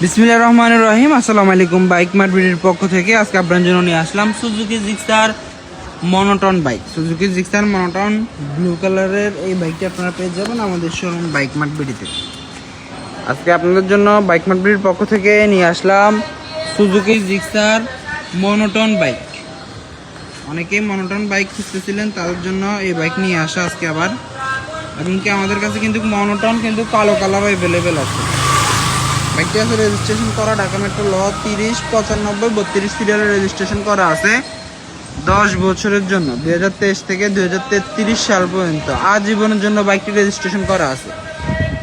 বিসমিল্লাহির রহমানির রহিম। আসসালামু আলাইকুম। বাইক মার্ট ভিডিওর পক্ষ থেকে আজকে আপনার জন্য নিয়ে আসলাম Suzuki Gixxer monotone bike. Suzuki Gixxer monotone blue কালারের এই বাইকটি আপনারা পেয়ে যাবেন আমাদের শোরুম বাইক মার্ট ভিডিওতে। আজকে আপনাদের জন্য বাইক মার্ট ভিডিওর পক্ষ থেকে নিয়ে আসলাম সুজুকি জিক্সার মনোটন বাইক। অনেকেই মনোটন বাইক খুঁজতেছিলেন, তাদের জন্য এই বাইক নিয়ে আসা আজকে আবার। এমনকি আমাদের কাছে কিন্তু মনোটন কিন্তু কালো কালার অ্যাভেলেবেল আছে। বাইকটি আছে রেজিস্ট্রেশন করা ঢাকা মেট্রো ল 3095 32 সিরিয়ালের রেজিস্ট্রেশন করা আছে 10 বছরের জন্য 2023 থেকে 2033 সাল পর্যন্ত আজীবনের জন্য বাইকটি রেজিস্ট্রেশন করা আছে।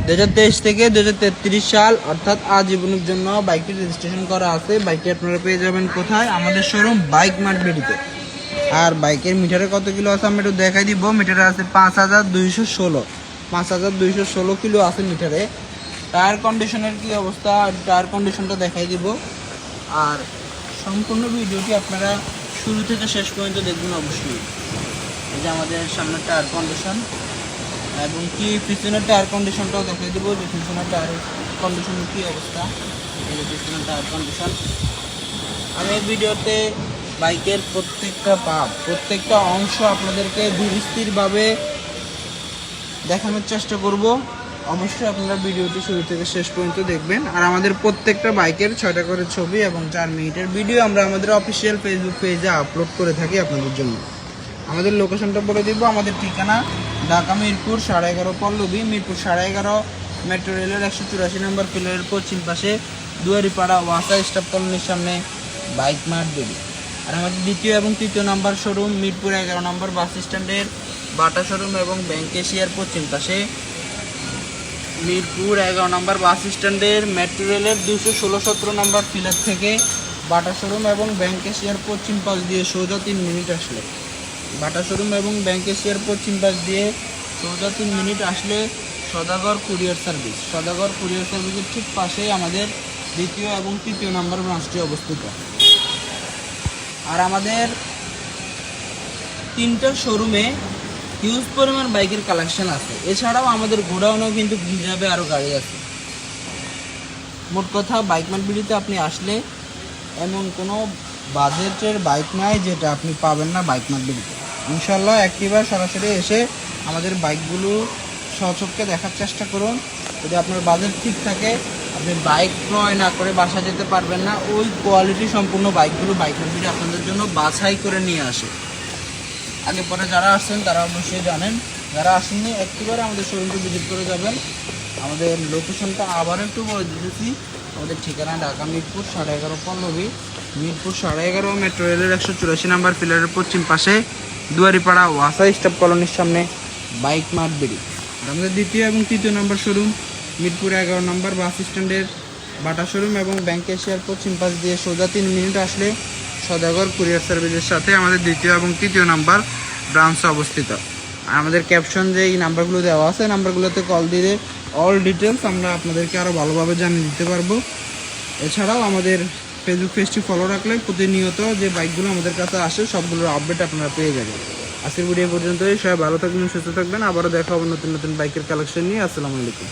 2023 থেকে 2033 সাল অর্থাৎ আজীবনের জন্য বাইকটি রেজিস্ট্রেশন করা আছে। বাইকটি আপনারা পেয়ে যাবেন কোথায়? আমাদের শোরুম বাইক মার্ট ভিডিওতে। আর বাইকের মিটারে কত কিলো আছে আমি একটু দেখাই দিব। মিটারে আছে 5216 কিলো আছে মিটারে। টায়ার কন্ডিশনের কি অবস্থা, টায়ার কন্ডিশনটা দেখাই দিব। আর সম্পূর্ণ ভিডিওটি আপনারা শুরু থেকে শেষ পর্যন্ত দেখবেন অবশ্যই। এই যে আমাদের সামনের টায়ার কন্ডিশন এবং কি পিছনের টায়ার কন্ডিশনটাও দেখাই দিব, যে পিছনের টায়ার কন্ডিশনের কি অবস্থা। এই যে পিছনের টায়ার কন্ডিশন। আমি এই ভিডিওতে বাইকের প্রত্যেকটা অংশ আপনাদেরকে ধীরস্থিরভাবে দেখানোর চেষ্টা করব। অবশ্যই আপনারা ভিডিওটি শুরু থেকে শেষ পর্যন্ত দেখবেন। আর আমাদের প্রত্যেকটা বাইকের 6টা করে ছবি এবং 4 মিনিটের ভিডিও আমরা আমাদের অফিসিয়াল ফেসবুক পেজে আপলোড করে থাকি আপনাদের জন্য। আমাদের লোকেশনটা বলে দিব। আমাদের ঠিকানা ঢাকা মিরপুর 11.5 পল্লবী, মিরপুর 11.5 মেট্রো রেলের 184 নম্বর পিলারের পশ্চিম পাশে দুয়ারিপাড়া ওয়াসা স্টাফ কলোনির সামনে বাইক মার্ট দেবী। আর আমাদের দ্বিতীয় এবং তৃতীয় নাম্বার শোরুম মিরপুর 11 নম্বর বাস স্ট্যান্ডের বাটা শোরুম এবং ব্যাংক এশিয়ার পশ্চিম পাশে, মিরপুর 11 নম্বর বাস স্ট্যান্ডের মেট্রো রেলের 216-17 নম্বর পিলার থেকে বাটা শোরুম এবং ব্যাংক এশিয়ার পশ্চিম পাশ দিয়ে সোজা 3 মিনিট আসলে, বাটা শোরুম এবং ব্যাংক এশিয়ার পশ্চিম পাশ দিয়ে সোজা 3 মিনিট আসলে সদাগর কুরিয়ার সার্ভিস। সদাগর কুরিয়ার সার্ভিসের ঠিক পাশেই আমাদের দ্বিতীয় এবং তৃতীয় নম্বর ব্রাঞ্চটি অবস্থিত। আর আমাদের 3টা শোরুমে হিউজ পরিমাণ বাইকের কালেকশন আছে। এছাড়াও আমাদের গোডাউনেও কিন্তু রিজার্ভে আরও গাড়ি আছে। মোট কথা বাইক মার্ট ভিডিওতে আপনি আসলে এমন কোনো বাজেটের বাইক নাই যেটা আপনি পাবেন না বাইক মার্ট ভিডিওতে। ইনশাল্লাহ একটিবার সরাসরি এসে আমাদের বাইকগুলো স্বচক্ষে দেখার চেষ্টা করুন। যদি আপনার বাজেট ঠিক থাকে আপনি বাইক ক্রয় না করে বাসা যেতে পারবেন না। ওই কোয়ালিটি সম্পূর্ণ বাইকগুলো বাইক মার্ট ভিডিও আপনাদের জন্য বাছাই করে নিয়ে আসে। আগে পরে যারা আসছেন তারা অবশ্যই জানেন, যারা আসেননি একটিবার আমাদের শোরুমটি ভিজিট করে যাবেন। আমাদের লোকেশনটা আবার একটু বলে দিতেছি। আমাদের ঠিকানা ঢাকা মিরপুর 11.5 পল্লবী, মিরপুর 11.5 মেট্রো রেলের 184 নম্বর পিলারের পশ্চিম পাশে দুয়ারিপাড়া ওয়াসা স্টাফ কলোনির সামনে বাইক মার্ট বেরি। আমাদের দ্বিতীয় এবং তৃতীয় নম্বর শোরুম মিরপুর 11 নম্বর বাস স্ট্যান্ডের বাটা শোরুম এবং ব্যাংক এশিয়ার পশ্চিম পাশ দিয়ে সোজা 3 মিনিট আসলে সদাগর কুরিয়ার সার্ভিসের সাথে আমাদের দ্বিতীয় এবং তৃতীয় নাম্বার ব্রাঞ্চ অবস্থিত। আর আমাদের ক্যাপশন যে এই নাম্বারগুলো দেওয়া আছে, নাম্বারগুলোতে কল দিলে অল ডিটেলস আমরা আপনাদেরকে আরও ভালোভাবে জানিয়ে দিতে পারবো। এছাড়াও আমাদের ফেসবুক পেজটি ফলো রাখলে প্রতিনিয়ত যে বাইকগুলো আমাদের কাছে আসে সবগুলোর আপডেট আপনারা পেয়ে যাবেন। আজকের ভিডিও পর্যন্তই। সবাই ভালো থাকবেন, সুস্থ থাকবেন। আবারও দেখা হবে নতুন নতুন বাইকের কালেকশন নিয়ে। আসসালামু আলাইকুম।